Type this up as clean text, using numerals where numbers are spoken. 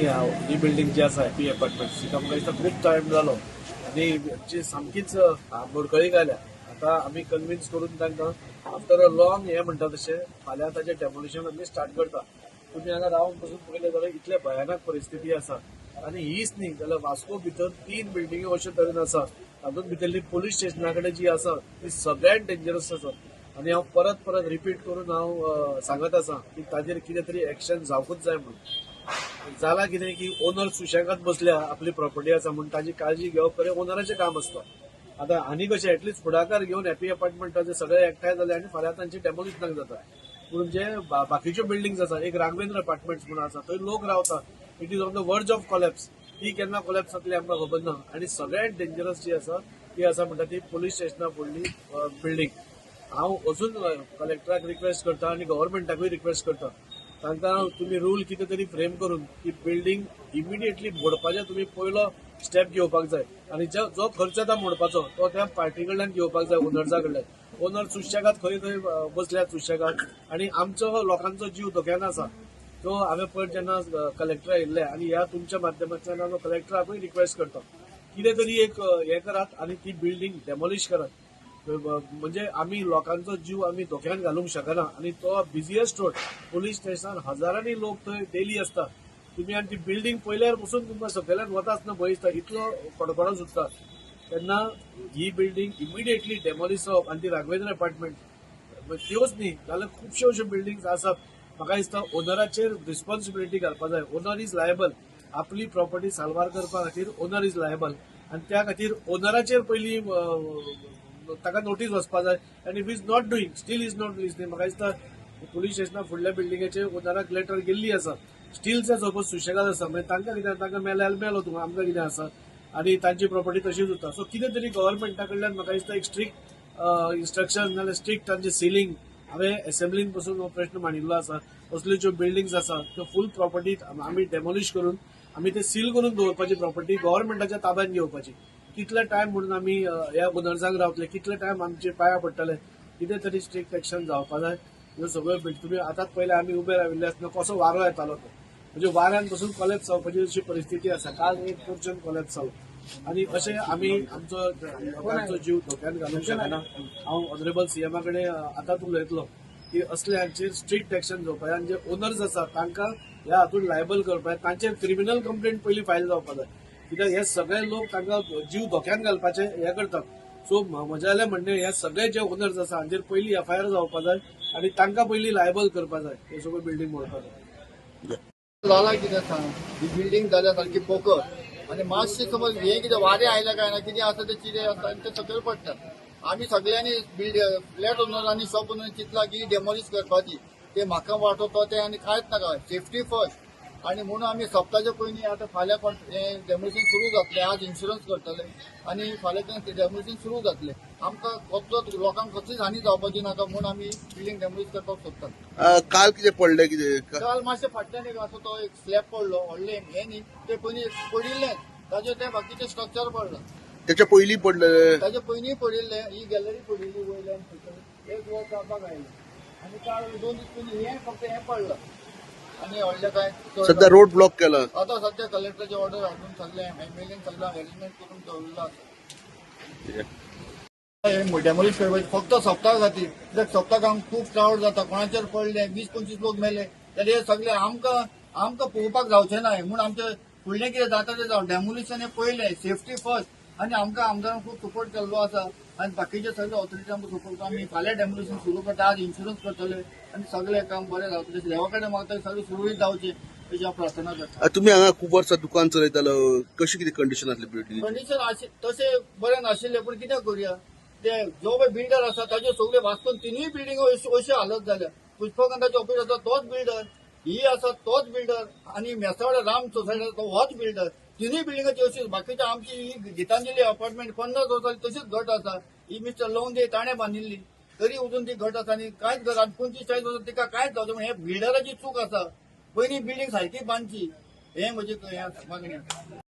ही building जी आसा happy apartments तिका म्हाका दिसता खूब टायम जालो आनी जी सामकीच मोडकळीक आयल्या. आता आमी कन्विन्स करून तांकां आफ्टर अ लॉंग हे म्हणटा तशें फाल्यां ताचें डेमोलिशन आमी स्टार्ट करता. तुमी हांगा रावन पसून पळयलें जाल्यार इतले भयानक परिस्थिती आसा आनी हीच न्ही जाल्यार वास्को भितर 3 बिल्डिंग्यो अशे तरेन आसा तातूंत भितरली पोलीस स्टेशना कडेन जी आसा ती सगळ्यात डेंजरस आसा. आनी हांव परत परत रिपीट करून हांव सांगत आसा की ताजेर कितें तरी एक्शन जावकूच जाय म्हणून. जाला कितें की ओनर सुशेगाद बसल्या आपली प्रॉपर्टी आसा म्हणून ताजी काळजी घेवप खरें ओनराचें काम आसता. आतां आनी कशें एटलिस्ट फुडाकार घेवन हॅपी अपार्टमेंटाचे सगळे एकठांय जाले आनी फाल्यां तांची डेमोलिशनाक जाता. पूण जे बाकीच्यो बिल्डिंग्स आसा एक राघवेंद्र अपार्टमेंट्स म्हणून आसा थंय लोक रावता इट इज ऑन द वर्ज ऑफ कोलॅप्स. ती केन्ना कोलॅप्स जातली आमकां खबर ना. आनी सगळ्यात डेंजरस जी आसा ती आसा म्हणटा ती पोलीस स्टेशना फुडली बिल्डींग. हांव अजून कलेक्टराक रिक्वेस्ट करता आनी गव्हर्मेंटाकूय रिक्वेस्ट करता तांकां तुमी रूल कितें तरी फ्रेम करून ती बिल्डींग इमिडिएटली मोडपाचें तुमी पयलो स्टेप घेवपाक जाय. आनी जो खर्च येता मोडपाचो तो त्या पार्टी कडल्यान घेवपाक जाय ओनर्सा कडल्यान. ओनर सुशेगाद खंय थंय बसल्यात सुशेगाद आनी आमचो लोकांचो जीव धोक्यान आसा. तो हांवें पयर जेन्ना कलेक्टर आयिल्ले आनी ह्या तुमच्या माध्यमांतल्यान हांव कलेक्टराकूय रिक्वेस्ट करता कितें तरी एक हें करात आनी ती बिल्डींग डेमोलिश करात. म्हणजे आमी लोकांचो जीव आमी धोक्यान घालूंक शकना. आनी तो बिझिएस्ट रोड पोलीस स्टेशन हजारांनी लोक थंय डेली असता. तुम्ही आनी ती बिल्डींग पयल्यार पसून तुमकां सकयल्यान वता आसतना भंय दिसता इतलो कडकडो सुट्टा. तेन्ना ही बिल्डींग इमिडिएटली डेमोलिश जावप आनी ती राघवेंद्र अपार्टमेंट त्योच न्ही जाल्यार खुबश्यो अश्यो बिल्डींग्स आसात. म्हाका दिसता ओनराचेर रिस्पॉन्सिबिलिटी घालपाक जाय. Owner is liable. आपली प्रॉपर्टी साल्वार करपा खातीर ओनर इज लायबल आनी त्या खातीर ओनराचेर पयलीं ताका नोटीस वचपाक जाय. आनी if is not doing steel is not listening म्हाका दिसता पुलीस स्टेशना फुडल्या बिल्डिंगेचे ओनराक लेटर गेल्ली आसा. स्टीलचे सपोज सुशेगाद आसा म्हणजे तांकां कितें तांकां मेल्यार मेलो तुका आमकां कितें आसा आनी तांची प्रॉपर्टी तशीच उरता. सो कितें तरी गव्हर्मेंटा कडल्यान म्हाका दिसता एक स्ट्रिक्ट इन्स्ट्रक्शन नाल्यार स्ट्रिक्ट तांचे सिलींग हांवें असेंब्लीन पसून हो प्रश्न मांडिल्लो आसा. असल्यो ज्यो बिल्डिंग्स आसा त्यो फूल प्रॉपर्टी आमी डेमोलिश करून आमी ते सील करून दवरपाची प्रॉपर्टी गव्हर्मेंटाच्या ताब्यात घेवपाची. कितले टायम म्हणून आमी ह्या ओनर्सांक रावतले कितले टायम आमचे पांया पडटले. कितें तरी स्ट्रिक्ट एक्शन जावपाक जाय. ह्यो सगळ्यो तुमी आतांच पयले आमी उबे राविल्ले आसतना कसो वारो येतालो तो म्हणजे वाऱ्यान पसून कॉलेप्स जावपाची अशी परिस्थिती आसा. काल एक पोर्शन कॉलेप्स जालो आनी अशें आमी आमचो लोकांचो जीव धोक्यान घालूंक शकना. हांव ऑनरेबल सीएमा कडेन आतांच उलयतलो की असल्यांचेर स्ट्रिक्ट एक्शन घेवपाक जाय. आनी जे ओनर्स आसा तांकां ह्या हातूंत लायबल करपाक जाय. तांचेर क्रिमिनल कंप्लेंट पयलीं फायल जावपाक जाय. कित्याक हे सगळे लोक तांकां जीव धोक्यान घालपाचे हे करतात. सो म्हजे म्हणणें हे सगळे जे ओनर्स आसा हांचेर पयलीं एफआयआर जावपाक जाय आनी तांकां पयलीं लायबल करपाक जाय. हे सगळ्यो बिल्डींग मोडपाक जाय. जाला कितें सांग ही बिल्डींग जाल्या सारकी पोकर आनी मातशें समज हे कितें वारें आयलें काय ना कितें आसा तें चिरे आसा आनी तें सकयल पडटा. आमी सगळ्यांनी फ्लॅट ओनरांनी शॉप ओनरांनी चिंतलां की डेमोलिश करपाची. ते म्हाका वाटतो ते आनी कांयच नाका सेफ्टी फर्स्ट. आनी म्हणून आमी सप्ताच्या पयलीं आतां फाल्यां हें डेमोलिशन सुरू जातलें. आज इन्शुरन्स करतले आनी फाल्यां डेमोलिशन सुरू जातलें. आमकां कसलोच लोकांक कसलीच हानी जावपाची नाका म्हणून आमी बिल्डींग डेमोलिश करपाक सोदतात. काल कितें पडलें कितें काल मातशें फाटल्यान एक असो तो एक स्लॅब पडलो व्हडलें हें न्ही ते पयलीं पडिल्लें ताजेर तें बाकीचें स्ट्रक्चर पडलां. त्याच्या पयलीं पडलें ताजे पयलीं पडिल्लें ही गॅलरी पडिल्ली वयल्यान सकयल एक वर जावपाक आयलें आनी काल 2 दीस पयलीं हें फक्त हें पडलां आनी व्हडलें काय सध्या रोड ब्लॉक केला. आतां सध्या कलेक्टराची ऑर्डर हाडून सगळें एमएलएन सगळें अरेंजमेंट करून दवरलेलो आसा. डेमोलिश करपाची फक्त सप्ताक खातीर कित्याक सप्ताक खूब क्रावड जाता. कोणाचेर पडले 20-25 लोक मेले जाल्यार हे सगळें आमकां पळोवपाक जावचें ना. म्हणून आमचें फुडलें कितें जाता तें जावं डेमोलिशन हें पयलें सेफ्टी फर्स्ट. आनी आमकां आमदारान खूब सपोर्ट केल्लो आसा आनी बाकीचे सगळे ऑथॉरिटी आमकां सपोर्ट करता. आमी फाल्यां डेमोलिशन सुरू करता. आज इन्शुरन्स करतले आनी सगळें काम बरें जावतलें. देवा कडेन मागता सगळें सुरळीत जावचें तेजी हांव प्रार्थना करता. तुम्ही हांगा खूब वर्सां दुकान चलयतालो कशी कितें कंडिशन आसली बिल्डींग कंडिशन तशें बरें नाशिल्लें पूण कितें करुया ते जो पळय बिल्डर आसा ताजे सगळे वाचून तिनूय बिल्डिंगो अशी हालत जाल्या. पुष्पकांताचे ऑफिस आसा तोच बिल्डर ही आसा तोच बिल्डर आनी मेसावडे राम सोसायटी आसा तो होच बिल्डर. तिनूय बिल्डिंगाची अशीच बाकीच्या आमची ही गितांजली अपार्टमेंट 50 वर्सांची तशीच घट आसा. ही मिस्टर लोंगदे ताणें बांदिल्ली तरी अजून ती घट आसा आनी कांयच घर 45-40 वर्सां तिका कांयच जावचें म्हण हे बिल्डराची चूक आसा. पयलीं बिल्डींग सारकी बांदची हें म्हजें मागणी आसा.